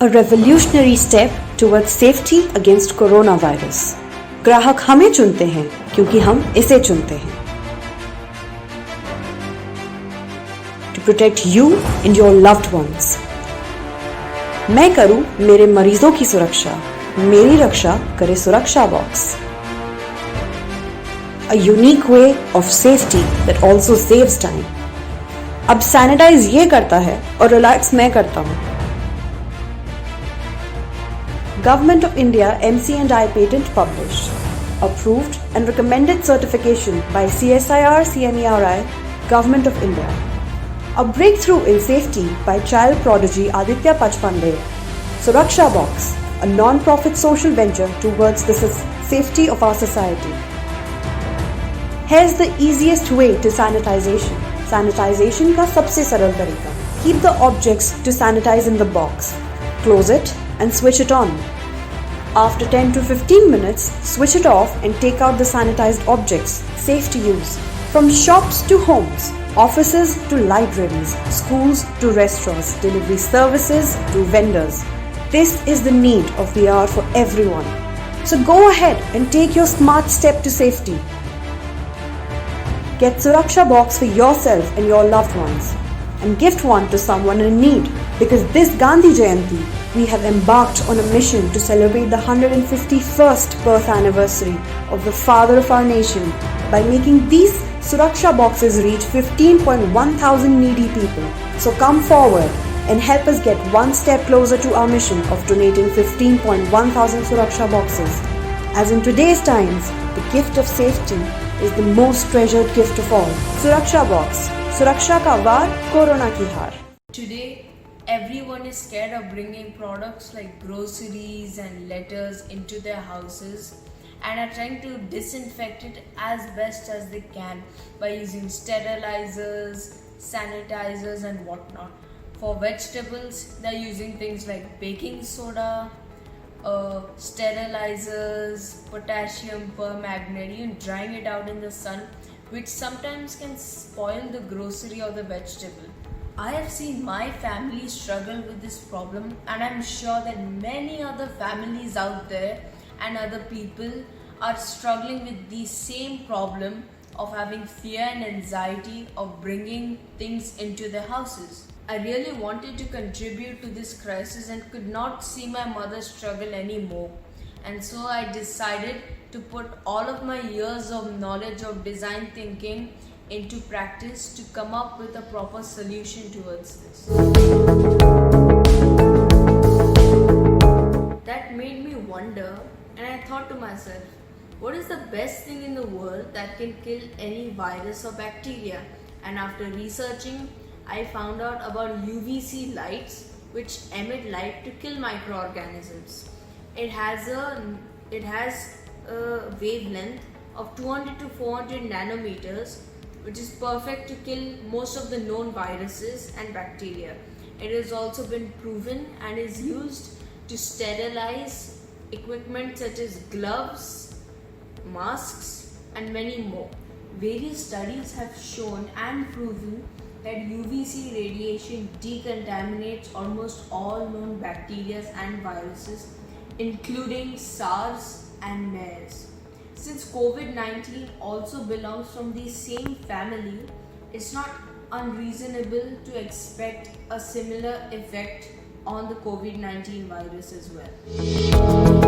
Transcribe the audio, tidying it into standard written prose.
A revolutionary step towards safety against coronavirus. ग्राहक हमें चुनते हैं क्योंकि हम इसे चुनते हैं. To protect you and your loved ones. मैं करूं मेरे मरीजों की सुरक्षा, मेरी रक्षा करे सुरक्षा box. A unique way of safety that also saves time. अब सैनिटाइज ये करता है और रिलैक्स मैं करता हूं. Government of India MC&I patent published, approved and recommended certification by CSIR CNERI, Government of India. A breakthrough in safety by child prodigy Aditya Pachpande. Suraksha Box, a non-profit social venture towards the safety of our society. Here's the easiest way to sanitization. Sanitization का सबसे सरल तरीका. Keep the objects to sanitize in the box. Close it and switch it on. After 10 to 15 minutes, switch it off and take out the sanitized objects. Safe to use. From shops to homes, offices to libraries, schools to restaurants, delivery services to vendors. This is the need of the hour for everyone. So go ahead and take your smart step to safety. Get Suraksha Box for yourself and your loved ones. And gift one to someone in need. Because this Gandhi Jayanti, we have embarked on a mission to celebrate the 151st birth anniversary of the father of our nation by making these Suraksha boxes reach 15.1 thousand needy people. So come forward and help us get one step closer to our mission of donating 15.1 thousand Suraksha boxes. As in today's times, the gift of safety is the most treasured gift of all. Suraksha Box. Suraksha ka var, Corona ki har. Today, everyone is scared of bringing products like groceries and letters into their houses and are trying to disinfect it as best as they can by using sterilizers, sanitizers and whatnot. For vegetables, they're using things like baking soda, sterilizers, potassium permanganate, even drying it out in the sun, which sometimes can spoil the grocery or the vegetable. I have seen my family struggle with this problem, and I'm sure that many other families out there and other people are struggling with the same problem of having fear and anxiety of bringing things into their houses. I really wanted to contribute to this crisis and could not see my mother struggle anymore. And so I decided to put all of my years of knowledge of design thinking into practice to come up with a proper solution towards this. That made me wonder, and I thought to myself, what is the best thing in the world that can kill any virus or bacteria? And after researching, I found out about UVC lights, which emit light to kill microorganisms. It has a wavelength of 200 to 400 nanometers, which is perfect to kill most of the known viruses and bacteria. It has also been proven and is used to sterilize equipment such as gloves, masks, and many more. Various studies have shown and proven that UVC radiation decontaminates almost all known bacteria and viruses, including SARS and MERS. Since COVID-19 also belongs from the same family, it's not unreasonable to expect a similar effect on the COVID-19 virus as well.